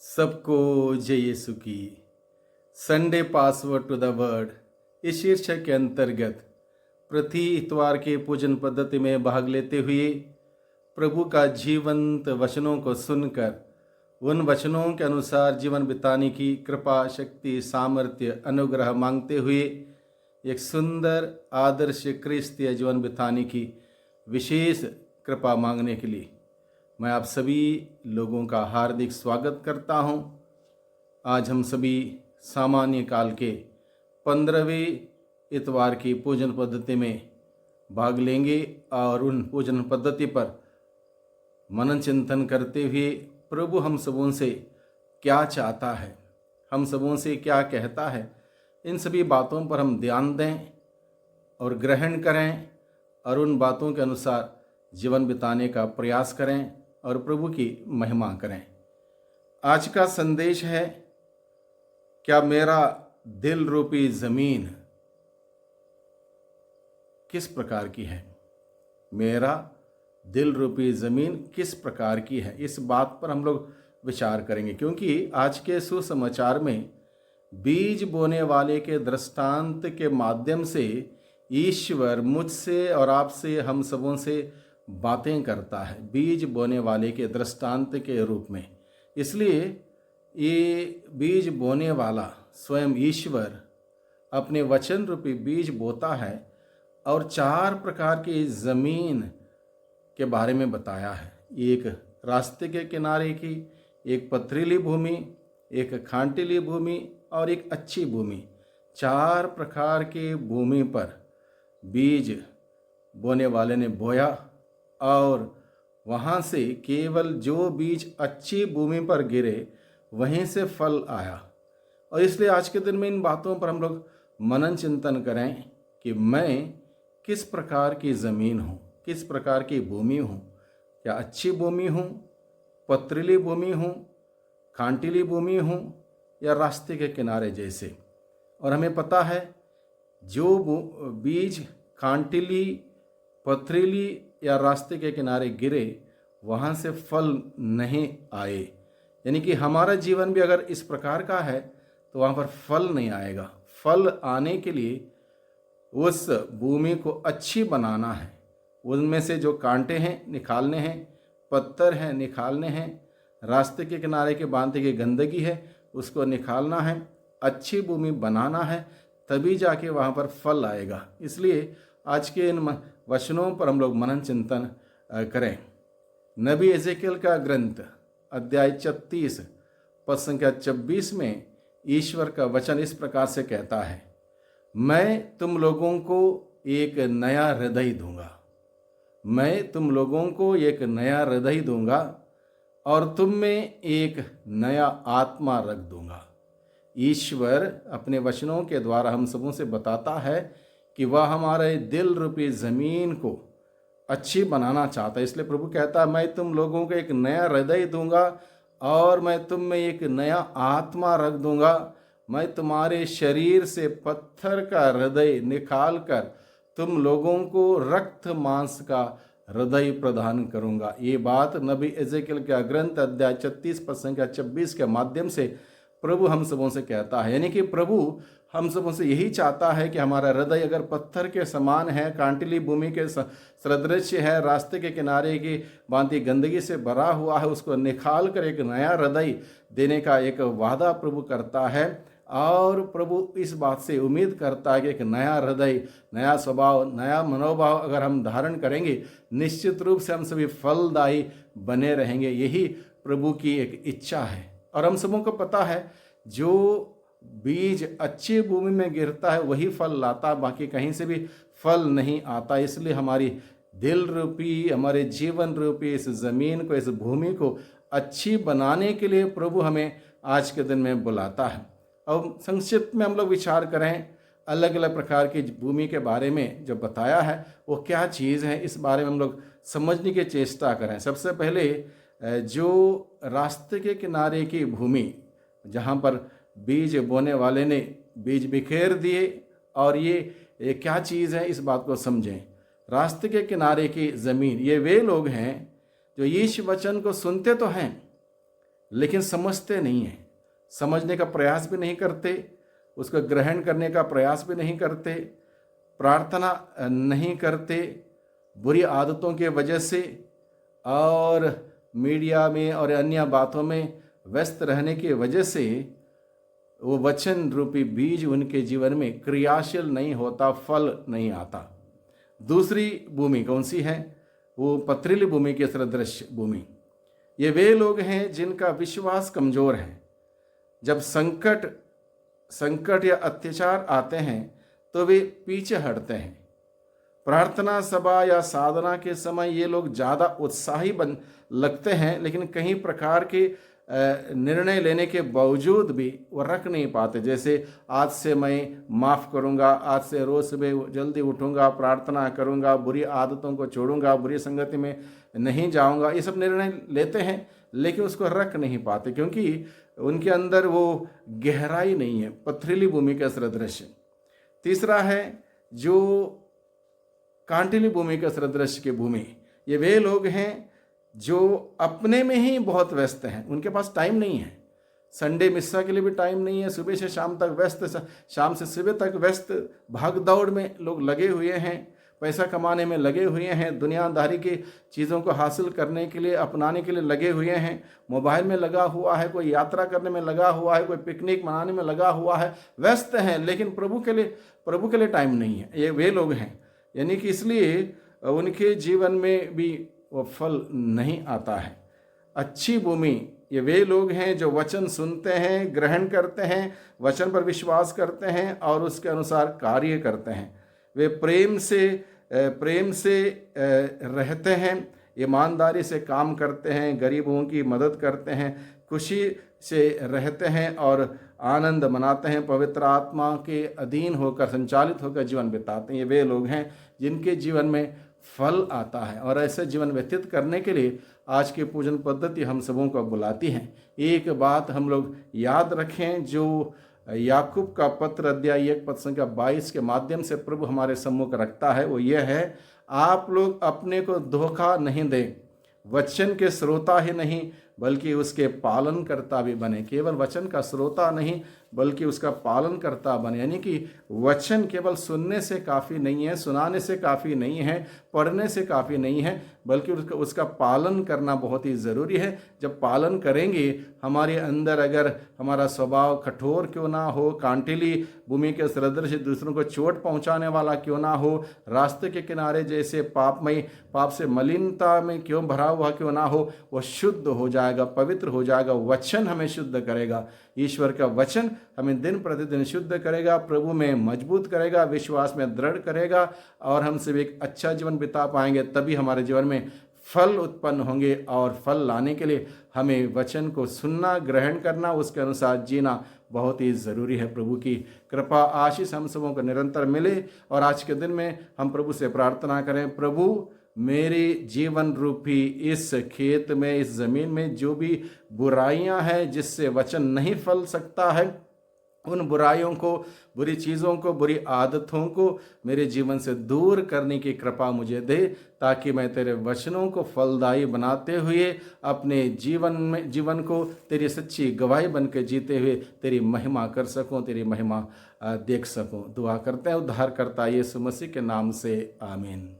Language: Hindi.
सबको जय यीशु की। Sunday password to the word इस शीर्षक के अंतर्गत प्रति इतवार के पूजन पद्धति में भाग लेते हुए प्रभु का जीवंत वचनों को सुनकर उन वचनों के अनुसार जीवन बिताने की कृपा, शक्ति, सामर्थ्य, अनुग्रह मांगते हुए एक सुंदर आदर्श क्रिस्तीय जीवन बिताने की विशेष कृपा मांगने के लिए मैं आप सभी लोगों का हार्दिक स्वागत करता हूं। आज हम सभी सामान्य काल के 15वें इतवार की पूजन पद्धति में भाग लेंगे और उन पूजन पद्धति पर मनन चिंतन करते हुए प्रभु हम सबों से क्या चाहता है, हम सबों से क्या कहता है, इन सभी बातों पर हम ध्यान दें और ग्रहण करें और उन बातों के अनुसार जीवन बिताने का प्रयास करें और प्रभु की महिमा करें। आज का संदेश है, क्या मेरा दिल रूपी जमीन किस प्रकार की है? मेरा दिल रूपी जमीन किस प्रकार की है? इस बात पर हम लोग विचार करेंगे, क्योंकि आज के सुसमाचार में बीज बोने वाले के दृष्टांत के माध्यम से ईश्वर मुझसे और आपसे, हम सबों से बातें करता है, बीज बोने वाले के दृष्टांत के रूप में। इसलिए ये बीज बोने वाला स्वयं ईश्वर अपने वचन रूपी बीज बोता है और 4 प्रकार की ज़मीन के बारे में बताया है। एक रास्ते के किनारे की, एक पथरीली भूमि, एक खांटीली भूमि और एक अच्छी भूमि। 4 प्रकार की भूमि पर बीज बोने वाले ने बोया और वहाँ से केवल जो बीज अच्छी भूमि पर गिरे वहीं से फल आया। और इसलिए आज के दिन में इन बातों पर हम लोग मनन चिंतन करें कि मैं किस प्रकार की ज़मीन हूँ, किस प्रकार की भूमि हूँ। क्या अच्छी भूमि हूँ, पथरीली भूमि हूँ, खांटीली भूमि हूँ या रास्ते के किनारे जैसे? और हमें पता है जो बीज खांटीली, पथरीली या रास्ते के किनारे गिरे वहाँ से फल नहीं आए, यानी कि हमारा जीवन भी अगर इस प्रकार का है तो वहाँ पर फल नहीं आएगा। फल आने के लिए उस भूमि को अच्छी बनाना है, उनमें से जो कांटे हैं निकालने हैं, पत्थर हैं निकालने हैं, रास्ते के किनारे के बांधे की गंदगी है उसको निकालना है, अच्छी भूमि बनाना है, तभी जाके वहाँ पर फल आएगा। इसलिए आज के इन वचनों पर हम लोग मनन चिंतन करें। नबी एजेकियल का ग्रंथ अध्याय 36 पद संख्या 26 में ईश्वर का वचन इस प्रकार से कहता है, मैं तुम लोगों को एक नया हृदय दूंगा, मैं तुम लोगों को एक नया हृदय दूंगा और तुम में एक नया आत्मा रख दूंगा। ईश्वर अपने वचनों के द्वारा हम सबों से बताता है कि वह हमारे दिल रूपी ज़मीन को अच्छी बनाना चाहता है। इसलिए प्रभु कहता है, मैं तुम लोगों को एक नया हृदय दूंगा और मैं तुम में एक नया आत्मा रख दूंगा। मैं तुम्हारे शरीर से पत्थर का हृदय निकाल कर तुम लोगों को रक्त मांस का हृदय प्रदान करूंगा। ये बात नबी एजेकियल का ग्रंथ अध्याय 36 पद संख्या 26 के माध्यम से प्रभु हम सबों से कहता है। यानी कि प्रभु हम सबों से यही चाहता है कि हमारा हृदय अगर पत्थर के समान है, कांटिली भूमि के सदृश है, रास्ते के किनारे की बांधी गंदगी से भरा हुआ है, उसको निकाल कर एक नया हृदय देने का एक वादा प्रभु करता है। और प्रभु इस बात से उम्मीद करता है कि एक नया हृदय, नया स्वभाव, नया मनोभाव अगर हम धारण करेंगे, निश्चित रूप से हम सभी फलदायी बने रहेंगे। यही प्रभु की एक इच्छा है। और हम सबों को पता है जो बीज अच्छी भूमि में गिरता है वही फल लाता, बाकी कहीं से भी फल नहीं आता। इसलिए हमारी दिल रूपी, हमारे जीवन रूपी इस ज़मीन को, इस भूमि को अच्छी बनाने के लिए प्रभु हमें आज के दिन में बुलाता है। अब संक्षिप्त में हम लोग विचार करें अलग अलग प्रकार की भूमि के बारे में जो बताया है वो क्या चीज़ है, इस बारे में हम लोग समझने की चेष्टा करें। सबसे पहले जो रास्ते के किनारे की भूमि, जहाँ पर बीज बोने वाले ने बीज बिखेर दिए, और ये क्या चीज़ है इस बात को समझें। रास्ते के किनारे की ज़मीन, ये वे लोग हैं जो यीशु वचन को सुनते तो हैं लेकिन समझते नहीं हैं, समझने का प्रयास भी नहीं करते, उसको ग्रहण करने का प्रयास भी नहीं करते, प्रार्थना नहीं करते, बुरी आदतों के वजह से और मीडिया में और अन्य बातों में व्यस्त रहने की वजह से वो वचन रूपी बीज उनके जीवन में क्रियाशील नहीं होता, फल नहीं आता। दूसरी भूमि कौन सी है? वो पथरीली भूमि के सदृश भूमि। ये वे लोग हैं जिनका विश्वास कमजोर है। जब संकट या अत्याचार आते हैं तो वे पीछे हटते हैं। प्रार्थना सभा या साधना के समय ये लोग ज़्यादा उत्साही बन लगते हैं, लेकिन कई प्रकार के निर्णय लेने के बावजूद भी वो रख नहीं पाते। जैसे आज से मैं माफ़ करूँगा, आज से रोज़ सुबह जल्दी उठूँगा, प्रार्थना करूँगा, बुरी आदतों को छोड़ूंगा, बुरी संगति में नहीं जाऊँगा, ये सब निर्णय लेते हैं लेकिन उसको रख नहीं पाते क्योंकि उनके अंदर वो गहराई नहीं है, पथरीली भूमि का सदृश। तीसरा है जो कांटीली भूमि का सदृश की भूमि। ये वे लोग हैं जो अपने में ही बहुत व्यस्त हैं, उनके पास टाइम नहीं है, संडे मिस्सा के लिए भी टाइम नहीं है, सुबह से शाम तक व्यस्त, शाम से सुबह तक व्यस्त, भाग दौड़ में लोग लगे हुए हैं, पैसा कमाने में लगे हुए हैं, दुनियादारी की चीज़ों को हासिल करने के लिए, अपनाने के लिए लगे हुए हैं, मोबाइल में लगा हुआ है, कोई यात्रा करने में लगा हुआ है, कोई पिकनिक मनाने में लगा हुआ है, व्यस्त हैं, लेकिन प्रभु के लिए टाइम नहीं है। ये वे लोग हैं, यानी कि इसलिए उनके जीवन में भी वो फल नहीं आता है। अच्छी भूमि ये वे लोग हैं जो वचन सुनते हैं, ग्रहण करते हैं, वचन पर विश्वास करते हैं और उसके अनुसार कार्य करते हैं। वे प्रेम से रहते हैं, ईमानदारी से काम करते हैं, गरीबों की मदद करते हैं, खुशी से रहते हैं और आनंद मनाते हैं, पवित्र आत्मा के अधीन होकर, संचालित होकर जीवन बिताते हैं। ये वे लोग हैं जिनके जीवन में फल आता है। और ऐसे जीवन व्यतीत करने के लिए आज की पूजन पद्धति हम सबों को बुलाती है। एक बात हम लोग याद रखें जो याकूब का पत्र अध्याय 1 पद संख्या 22 के माध्यम से प्रभु हमारे सम्मुख रखता है, वो यह है, आप लोग अपने को धोखा नहीं दें, वचन के श्रोता ही नहीं बल्कि उसके पालनकर्ता भी बने। केवल वचन का श्रोता नहीं बल्कि उसका पालनकर्ता बने, यानी कि वचन केवल सुनने से काफ़ी नहीं है, सुनाने से काफ़ी नहीं है, पढ़ने से काफ़ी नहीं है, बल्कि उसका पालन करना बहुत ही ज़रूरी है। जब पालन करेंगे, हमारे अंदर अगर हमारा स्वभाव कठोर क्यों ना हो, कांटीली भूमि के सदृश दूसरों को चोट पहुंचाने वाला क्यों ना हो, रास्ते के किनारे जैसे पाप से मलिनता में क्यों भरा हुआ क्यों ना हो, वो शुद्ध हो जाएगा, पवित्र हो जाएगा। वचन हमें शुद्ध करेगा, ईश्वर का वचन हमें दिन प्रतिदिन शुद्ध करेगा, प्रभु में मजबूत करेगा, विश्वास में दृढ़ करेगा और हम सब एक अच्छा जीवन बिता पाएंगे। तभी हमारे जीवन में फल उत्पन्न होंगे और फल लाने के लिए हमें वचन को सुनना, ग्रहण करना, उसके अनुसार जीना बहुत ही ज़रूरी है। प्रभु की कृपा आशीष हम सबों को निरंतर मिले और आज के दिन में हम प्रभु से प्रार्थना करें, प्रभु मेरे जीवन रूपी इस खेत में, इस ज़मीन में जो भी बुराइयां हैं जिससे वचन नहीं फल सकता है, उन बुराइयों को, बुरी चीज़ों को, बुरी आदतों को मेरे जीवन से दूर करने की कृपा मुझे दे, ताकि मैं तेरे वचनों को फलदायी बनाते हुए अपने जीवन को तेरी सच्ची गवाही बन के जीते हुए तेरी महिमा कर सकूं, तेरी महिमा देख सकूं। दुआ करते हैं उद्धारकर्ता यीशु मसीह के नाम से, आमीन।